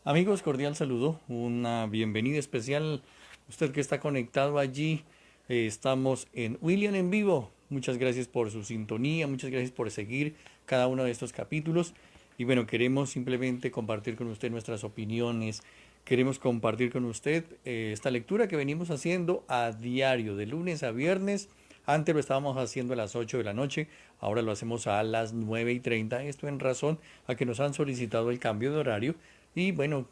Amigos, cordial saludo, una bienvenida especial. Usted que está conectado allí, estamos en William en vivo. Muchas gracias por su sintonía, muchas gracias por seguir cada uno de estos capítulos. Y bueno, queremos simplemente compartir con usted nuestras opiniones. Queremos compartir con usted esta lectura que venimos haciendo a diario, de lunes a viernes. Antes lo estábamos haciendo a las 8 de la noche, ahora lo hacemos a las 9:30. Esto en razón a que nos han solicitado el cambio de horario. Y bueno,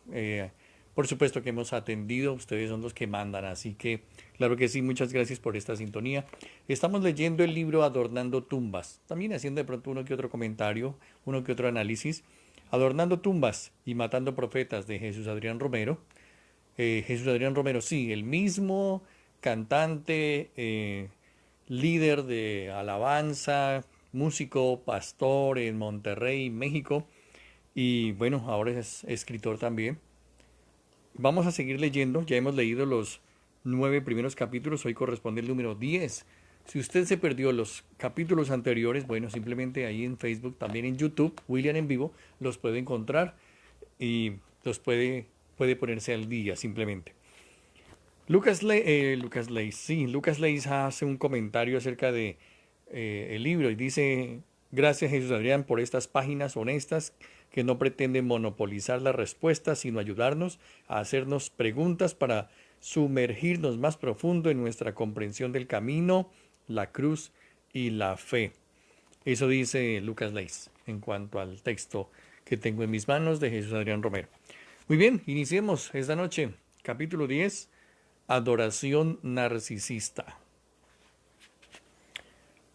por supuesto que hemos atendido, ustedes son los que mandan, así que claro que sí, muchas gracias por esta sintonía. Estamos leyendo el libro Adornando Tumbas, también haciendo de pronto uno que otro comentario, uno que otro análisis. Adornando Tumbas y Matando Profetas de Jesús Adrián Romero. Jesús Adrián Romero, sí, el mismo cantante, líder de alabanza, músico, pastor en Monterrey, México, y bueno, ahora es escritor también. Vamos a seguir leyendo, ya hemos leído los 9 primeros capítulos, hoy corresponde el número 10. Si usted se perdió los capítulos anteriores, bueno, simplemente ahí en Facebook, también en YouTube, William en vivo, los puede encontrar y los puede ponerse al día simplemente. Lucas Leis hace un comentario acerca de el libro y dice: gracias Jesús Adrián por estas páginas honestas que no pretenden monopolizar las respuestas, sino ayudarnos a hacernos preguntas para sumergirnos más profundo en nuestra comprensión del camino, la cruz y la fe. Eso dice Lucas Leis en cuanto al texto que tengo en mis manos de Jesús Adrián Romero. Muy bien, iniciemos esta noche. Capítulo 10. Adoración narcisista.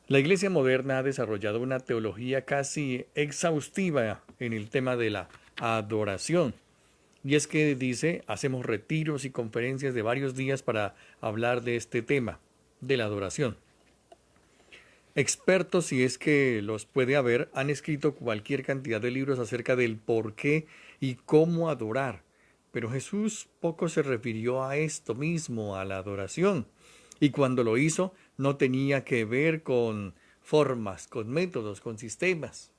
La Iglesia moderna ha desarrollado una teología casi exhaustiva en el tema de la adoración. Y es que dice, hacemos retiros y conferencias de varios días para hablar de este tema, de la adoración. Expertos, si es que los puede haber, han escrito cualquier cantidad de libros acerca del por qué y cómo adorar. Pero Jesús poco se refirió a esto mismo, a la adoración. Y cuando lo hizo, no tenía que ver con formas, con métodos, con sistemas.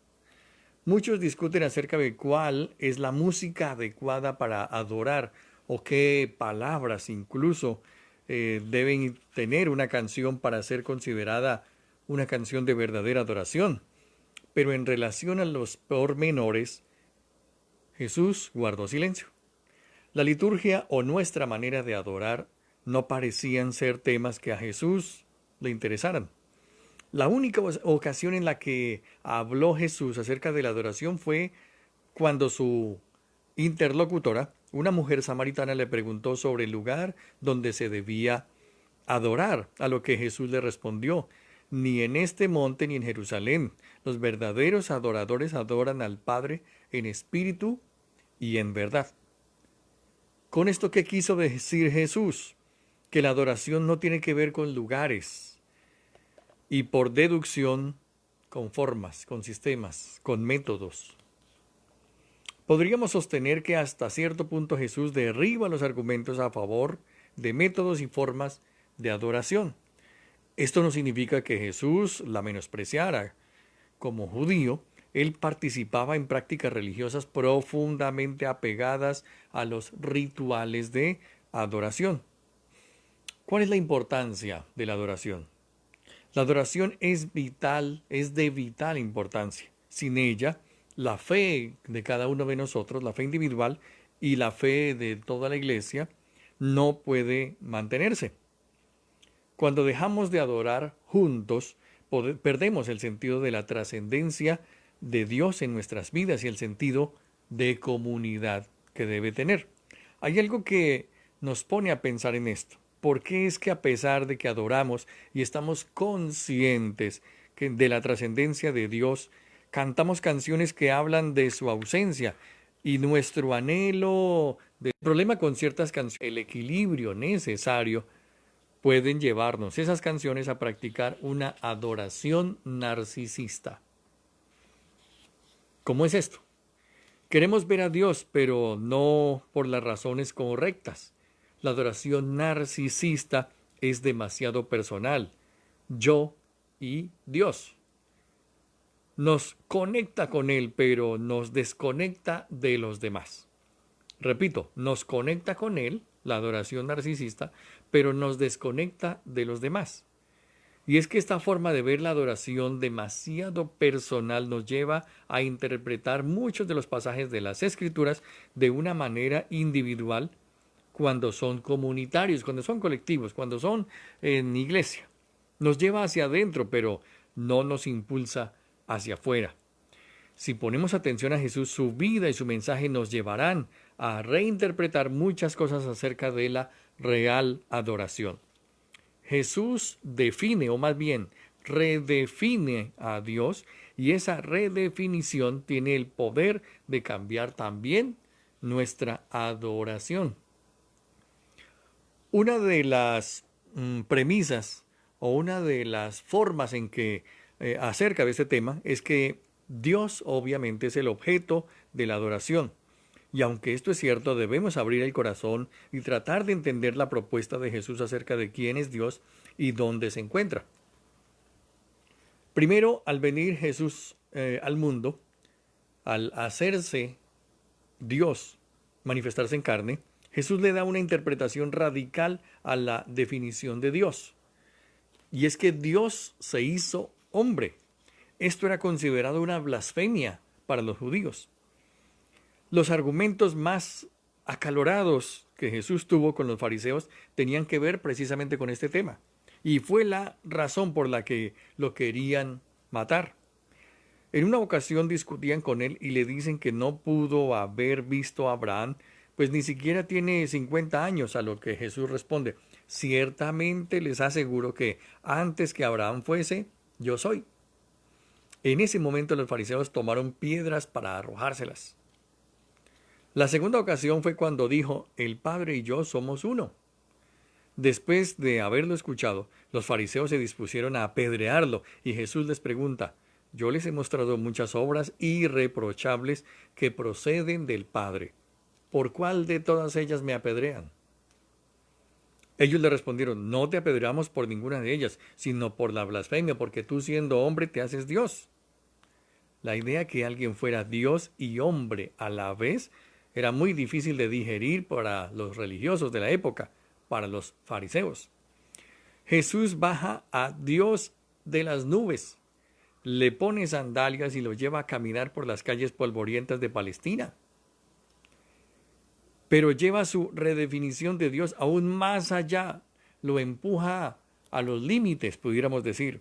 Muchos discuten acerca de cuál es la música adecuada para adorar o qué palabras incluso deben tener una canción para ser considerada una canción de verdadera adoración. Pero en relación a los pormenores, Jesús guardó silencio. La liturgia o nuestra manera de adorar no parecían ser temas que a Jesús le interesaran. La única ocasión en la que habló Jesús acerca de la adoración fue cuando su interlocutora, una mujer samaritana, le preguntó sobre el lugar donde se debía adorar, a lo que Jesús le respondió: ni en este monte ni en Jerusalén. Los verdaderos adoradores adoran al Padre en espíritu y en verdad. ¿Con esto qué quiso decir Jesús? Que la adoración no tiene que ver con lugares y por deducción con formas, con sistemas, con métodos. Podríamos sostener que hasta cierto punto Jesús derriba los argumentos a favor de métodos y formas de adoración. Esto no significa que Jesús la menospreciara. Como judío, él participaba en prácticas religiosas profundamente apegadas a los rituales de adoración. ¿Cuál es la importancia de la adoración? La adoración es vital, es de vital importancia. Sin ella, la fe de cada uno de nosotros, la fe individual y la fe de toda la iglesia, no puede mantenerse. Cuando dejamos de adorar juntos, perdemos el sentido de la trascendencia de Dios en nuestras vidas y el sentido de comunidad que debe tener. Hay algo que nos pone a pensar en esto. ¿Por qué es que a pesar de que adoramos y estamos conscientes de la trascendencia de Dios, cantamos canciones que hablan de su ausencia y nuestro anhelo del problema con ciertas canciones, el equilibrio necesario, pueden llevarnos esas canciones a practicar una adoración narcisista? ¿Cómo es esto? Queremos ver a Dios, pero no por las razones correctas. La adoración narcisista es demasiado personal. Yo y Dios. Nos conecta con Él, pero nos desconecta de los demás. Repito, nos conecta con Él, la adoración narcisista, pero nos desconecta de los demás. Y es que esta forma de ver la adoración demasiado personal nos lleva a interpretar muchos de los pasajes de las Escrituras de una manera individual cuando son comunitarios, cuando son colectivos, cuando son en iglesia. Nos lleva hacia adentro, pero no nos impulsa hacia afuera. Si ponemos atención a Jesús, su vida y su mensaje nos llevarán a reinterpretar muchas cosas acerca de la real adoración. Jesús define, o más bien redefine a Dios, y esa redefinición tiene el poder de cambiar también nuestra adoración. Una de las premisas o una de las formas en que acerca de este tema es que Dios obviamente es el objeto de la adoración. Y aunque esto es cierto, debemos abrir el corazón y tratar de entender la propuesta de Jesús acerca de quién es Dios y dónde se encuentra. Primero, al venir Jesús al mundo, al hacerse Dios, manifestarse en carne, Jesús le da una interpretación radical a la definición de Dios. Y es que Dios se hizo hombre. Esto era considerado una blasfemia para los judíos. Los argumentos más acalorados que Jesús tuvo con los fariseos tenían que ver precisamente con este tema. Y fue la razón por la que lo querían matar. En una ocasión discutían con él y le dicen que no pudo haber visto a Abraham, pues ni siquiera tiene 50 años, a lo que Jesús responde: ciertamente les aseguro que antes que Abraham fuese, yo soy. En ese momento los fariseos tomaron piedras para arrojárselas. La segunda ocasión fue cuando dijo: el Padre y yo somos uno. Después de haberlo escuchado, los fariseos se dispusieron a apedrearlo y Jesús les pregunta: yo les he mostrado muchas obras irreprochables que proceden del Padre. ¿Por cuál de todas ellas me apedrean? Ellos le respondieron: no te apedreamos por ninguna de ellas, sino por la blasfemia, porque tú siendo hombre te haces Dios. La idea que alguien fuera Dios y hombre a la vez era muy difícil de digerir para los religiosos de la época, para los fariseos. Jesús baja a Dios de las nubes, le pone sandalias y lo lleva a caminar por las calles polvorientas de Palestina. Pero lleva su redefinición de Dios aún más allá, lo empuja a los límites, pudiéramos decir.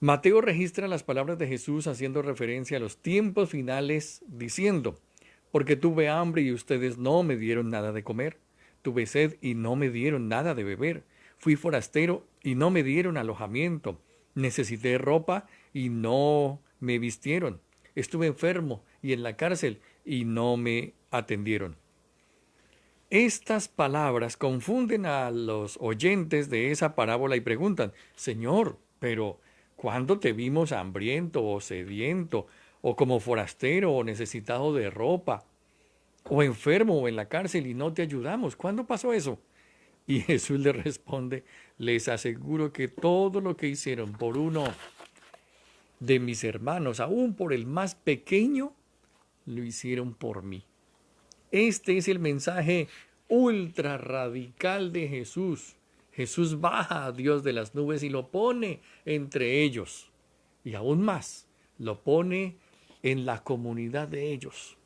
Mateo registra las palabras de Jesús haciendo referencia a los tiempos finales, diciendo: porque tuve hambre y ustedes no me dieron nada de comer, tuve sed y no me dieron nada de beber, fui forastero y no me dieron alojamiento, necesité ropa y no me vistieron, estuve enfermo y en la cárcel y no me atendieron. Estas palabras confunden a los oyentes de esa parábola y preguntan: Señor, pero ¿cuándo te vimos hambriento o sediento, o como forastero o necesitado de ropa, o enfermo o en la cárcel y no te ayudamos? ¿Cuándo pasó eso? Y Jesús le responde: les aseguro que todo lo que hicieron por uno de mis hermanos, aún por el más pequeño, lo hicieron por mí. Este es el mensaje ultra radical de Jesús. Jesús baja a Dios de las nubes y lo pone entre ellos. Y aún más, lo pone en la comunidad de ellos.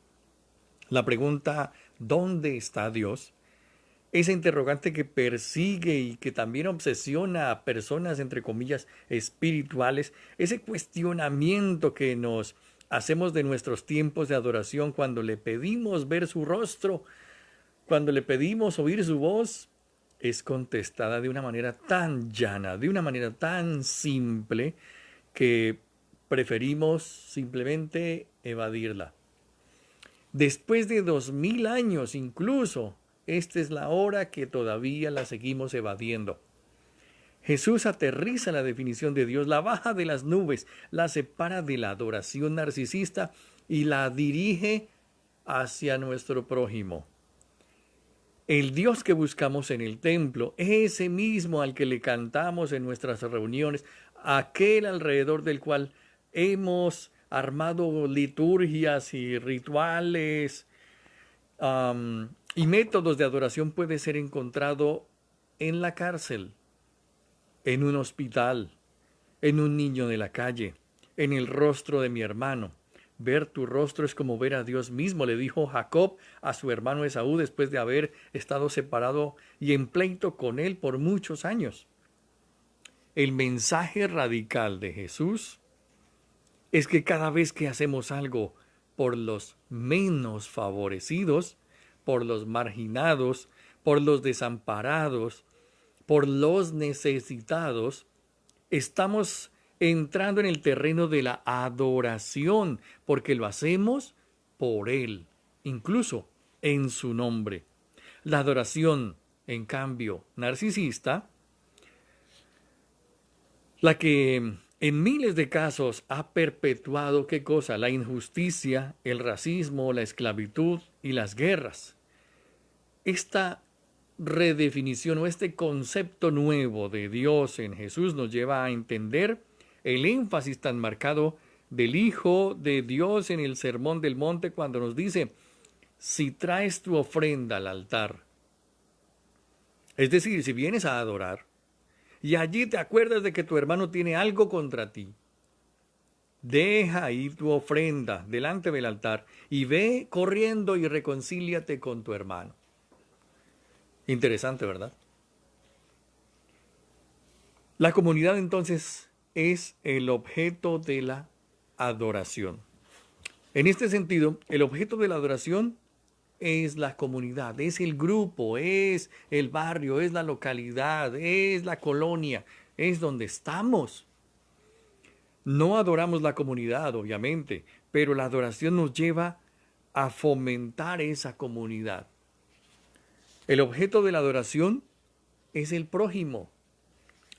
La pregunta ¿dónde está Dios? Esa interrogante que persigue y que también obsesiona a personas, entre comillas, espirituales, ese cuestionamiento que nos hacemos de nuestros tiempos de adoración cuando le pedimos ver su rostro, cuando le pedimos oír su voz, es contestada de una manera tan llana, de una manera tan simple, que preferimos simplemente evadirla. Después de 2000 años incluso, esta es la hora que todavía la seguimos evadiendo. Jesús aterriza la definición de Dios, la baja de las nubes, la separa de la adoración narcisista y la dirige hacia nuestro prójimo. El Dios que buscamos en el templo, ese mismo al que le cantamos en nuestras reuniones, aquel alrededor del cual hemos armado liturgias y rituales y métodos de adoración puede ser encontrado en la cárcel, en un hospital, en un niño de la calle, en el rostro de mi hermano. Ver tu rostro es como ver a Dios mismo, le dijo Jacob a su hermano Esaú después de haber estado separado y en pleito con él por muchos años. El mensaje radical de Jesús es que cada vez que hacemos algo por los menos favorecidos, por los marginados, por los desamparados, por los necesitados, estamos entrando en el terreno de la adoración, porque lo hacemos por Él, incluso en su nombre. La adoración, en cambio, narcisista, la que en miles de casos ha perpetuado, ¿qué cosa? La injusticia, el racismo, la esclavitud y las guerras. Esta redefinición o este concepto nuevo de Dios en Jesús nos lleva a entender el énfasis tan marcado del Hijo de Dios en el Sermón del Monte cuando nos dice, si traes tu ofrenda al altar, es decir, si vienes a adorar, y allí te acuerdas de que tu hermano tiene algo contra ti, deja ahí tu ofrenda delante del altar y ve corriendo y reconcíliate con tu hermano. Interesante, ¿verdad? La comunidad entonces es el objeto de la adoración. En este sentido, el objeto de la adoración es la comunidad, es el grupo, es el barrio, es la localidad, es la colonia, es donde estamos. No adoramos la comunidad, obviamente, pero la adoración nos lleva a fomentar esa comunidad. El objeto de la adoración es el prójimo.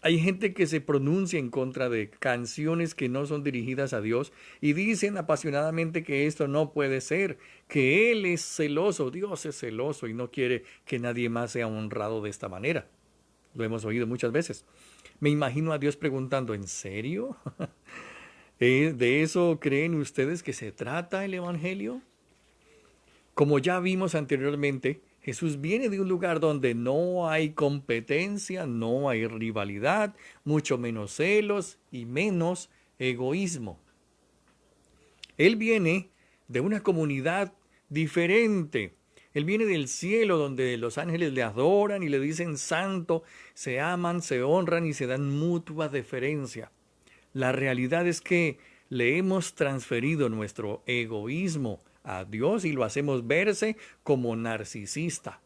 Hay gente que se pronuncia en contra de canciones que no son dirigidas a Dios y dicen apasionadamente que esto no puede ser, que Él es celoso, Dios es celoso y no quiere que nadie más sea honrado de esta manera. Lo hemos oído muchas veces. Me imagino a Dios preguntando, ¿en serio? ¿De eso creen ustedes que se trata el Evangelio? Como ya vimos anteriormente, Jesús viene de un lugar donde no hay competencia, no hay rivalidad, mucho menos celos y menos egoísmo. Él viene de una comunidad diferente. Él viene del cielo donde los ángeles le adoran y le dicen santo, se aman, se honran y se dan mutua deferencia. La realidad es que le hemos transferido nuestro egoísmo a Dios y lo hacemos verse como narcisista.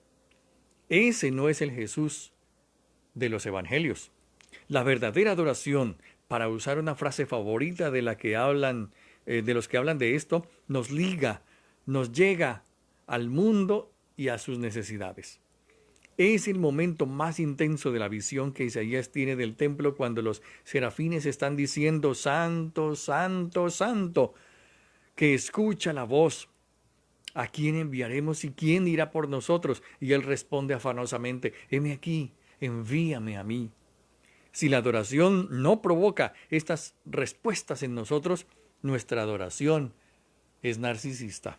Ese no es el Jesús de los evangelios. La verdadera adoración, para usar una frase favorita de la que hablan, de los que hablan de esto, nos liga, nos llega al mundo y a sus necesidades. Es el momento más intenso de la visión que Isaías tiene del templo cuando los serafines están diciendo santo, santo, santo, que escucha la voz. ¿A quién enviaremos y quién irá por nosotros? Y él responde afanosamente, heme aquí, envíame a mí. Si la adoración no provoca estas respuestas en nosotros, nuestra adoración es narcisista.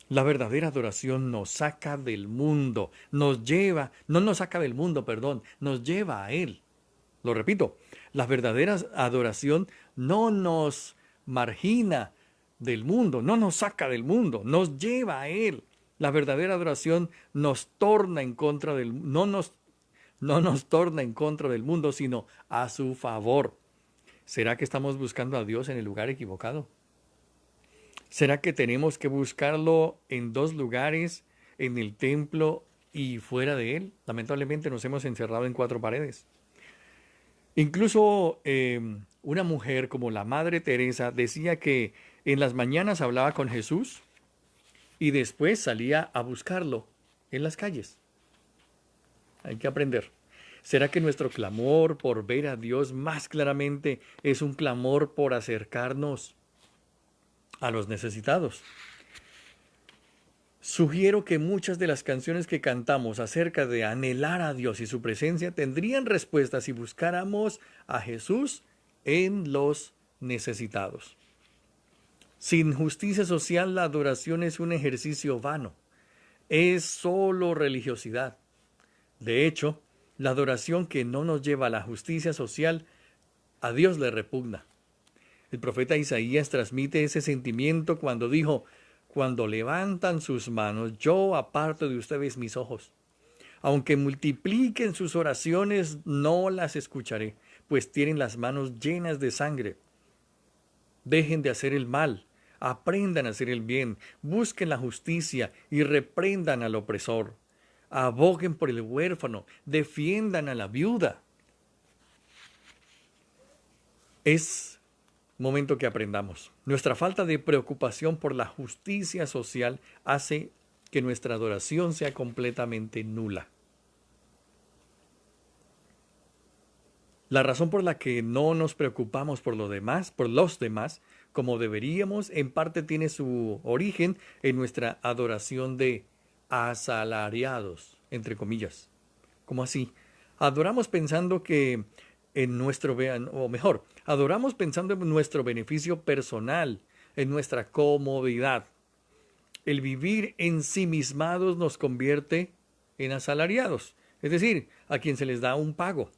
La verdadera adoración nos saca del mundo, nos lleva a Él. Lo repito, la verdadera adoración no nos margina del mundo, no nos saca del mundo, nos lleva a Él. La verdadera adoración nos torna en contra no nos torna en contra del mundo, sino a su favor. ¿Será que estamos buscando a Dios en el lugar equivocado? ¿Será que tenemos que buscarlo en dos lugares, en el templo y fuera de él? Lamentablemente nos hemos encerrado en cuatro paredes. Incluso una mujer como la Madre Teresa decía que en las mañanas hablaba con Jesús y después salía a buscarlo en las calles. Hay que aprender. ¿Será que nuestro clamor por ver a Dios más claramente es un clamor por acercarnos a los necesitados? Sugiero que muchas de las canciones que cantamos acerca de anhelar a Dios y su presencia tendrían respuesta si buscáramos a Jesús en los necesitados. Sin justicia social, la adoración es un ejercicio vano. es solo religiosidad. De hecho, la adoración que no nos lleva a la justicia social, a Dios le repugna. El profeta Isaías transmite ese sentimiento cuando dijo: cuando levantan sus manos, yo aparto de ustedes mis ojos. Aunque multipliquen sus oraciones, no las escucharé, pues tienen las manos llenas de sangre. Dejen de hacer el mal, aprendan a hacer el bien, busquen la justicia y reprendan al opresor. Aboguen por el huérfano, defiendan a la viuda. Es momento que aprendamos. Nuestra falta de preocupación por la justicia social hace que nuestra adoración sea completamente nula. La razón por la que no nos preocupamos por los demás, como deberíamos, en parte tiene su origen en nuestra adoración de asalariados, entre comillas. ¿Cómo así? Adoramos pensando que adoramos pensando en nuestro beneficio personal, en nuestra comodidad. El vivir ensimismados nos convierte en asalariados, es decir, a quien se les da un pago,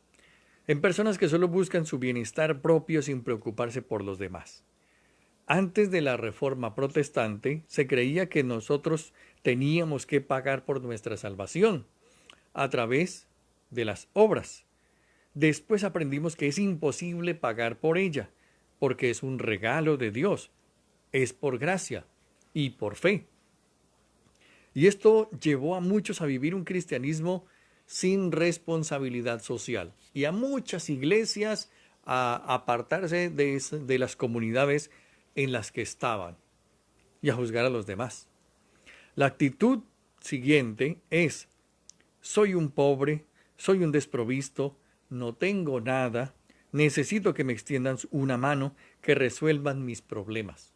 en personas que solo buscan su bienestar propio sin preocuparse por los demás. Antes de la Reforma Protestante, se creía que nosotros teníamos que pagar por nuestra salvación a través de las obras. Después aprendimos que es imposible pagar por ella, porque es un regalo de Dios, es por gracia y por fe. Y esto llevó a muchos a vivir un cristianismo sin responsabilidad social y a muchas iglesias a apartarse de las comunidades en las que estaban y a juzgar a los demás. La actitud siguiente es: soy un pobre, soy un desprovisto, no tengo nada, necesito que me extiendan una mano, que resuelvan mis problemas.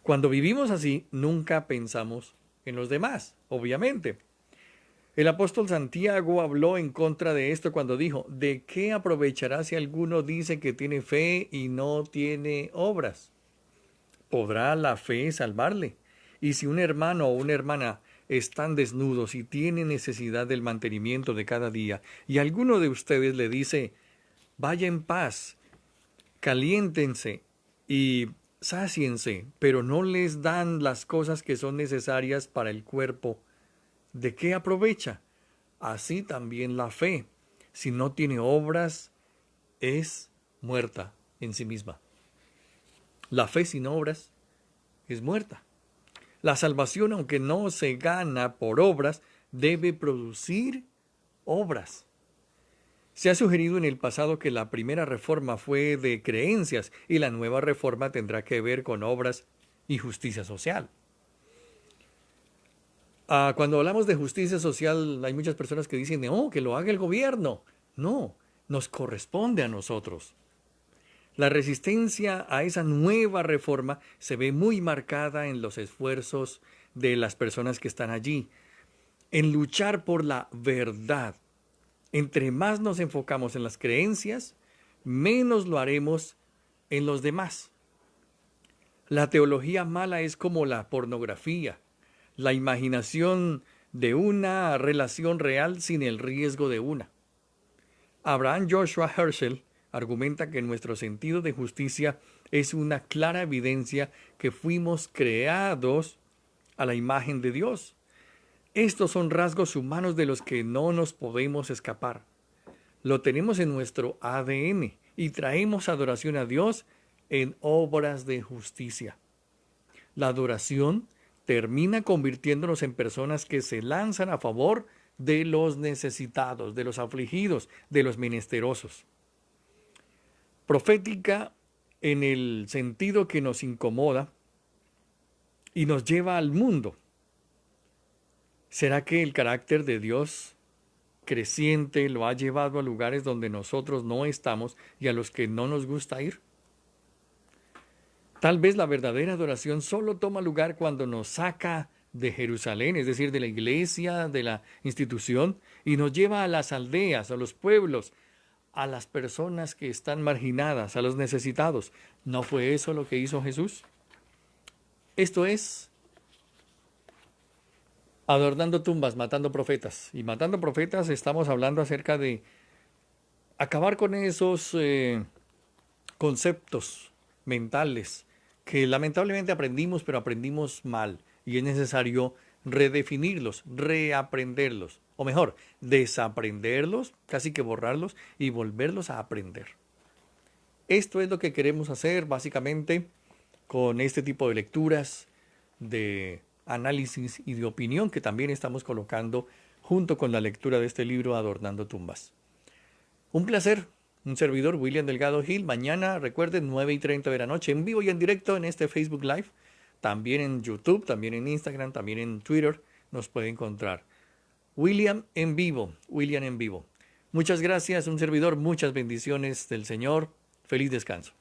Cuando vivimos así, nunca pensamos en los demás, obviamente. El apóstol Santiago habló en contra de esto cuando dijo: ¿de qué aprovechará si alguno dice que tiene fe y no tiene obras? ¿Podrá la fe salvarle? Y si un hermano o una hermana están desnudos y tienen necesidad del mantenimiento de cada día, y alguno de ustedes le dice: vaya en paz, caliéntense y sáciense, pero no les dan las cosas que son necesarias para el cuerpo, ¿de qué aprovecha? Así también la fe, si no tiene obras, es muerta en sí misma. La fe sin obras es muerta. La salvación, aunque no se gana por obras, debe producir obras. Se ha sugerido en el pasado que la primera reforma fue de creencias y la nueva reforma tendrá que ver con obras y justicia social. Cuando hablamos de justicia social, hay muchas personas que dicen: no, que lo haga el gobierno. No, nos corresponde a nosotros. La resistencia a esa nueva reforma se ve muy marcada en los esfuerzos de las personas que están allí, en luchar por la verdad. Entre más nos enfocamos en las creencias, menos lo haremos en los demás. La teología mala es como la pornografía, la imaginación de una relación real sin el riesgo de una. Abraham Joshua Heschel argumenta que nuestro sentido de justicia es una clara evidencia que fuimos creados a la imagen de Dios. Estos son rasgos humanos de los que no nos podemos escapar. Lo tenemos en nuestro ADN y traemos adoración a Dios en obras de justicia. La adoración termina convirtiéndonos en personas que se lanzan a favor de los necesitados, de los afligidos, de los menesterosos. Profética en el sentido que nos incomoda y nos lleva al mundo. ¿Será que el carácter de Dios creciente lo ha llevado a lugares donde nosotros no estamos y a los que no nos gusta ir? Tal vez la verdadera adoración solo toma lugar cuando nos saca de Jerusalén, es decir, de la iglesia, de la institución, y nos lleva a las aldeas, a los pueblos, a las personas que están marginadas, a los necesitados. ¿No fue eso lo que hizo Jesús? Esto es Adornando tumbas, matando profetas. Y matando profetas estamos hablando acerca de acabar con esos conceptos mentales que lamentablemente aprendimos, pero aprendimos mal. Y es necesario redefinirlos, reaprenderlos. O mejor, desaprenderlos, casi que borrarlos y volverlos a aprender. Esto es lo que queremos hacer básicamente con este tipo de lecturas, de análisis y de opinión que también estamos colocando junto con la lectura de este libro Adornando Tumbas. Un placer, un servidor, William Delgado Gil. Mañana, recuerden, 9:30 de la noche, en vivo y en directo en este Facebook Live. También en YouTube, también en Instagram, también en Twitter nos puede encontrar. William en vivo, William en vivo. Muchas gracias, un servidor, muchas bendiciones del Señor. Feliz descanso.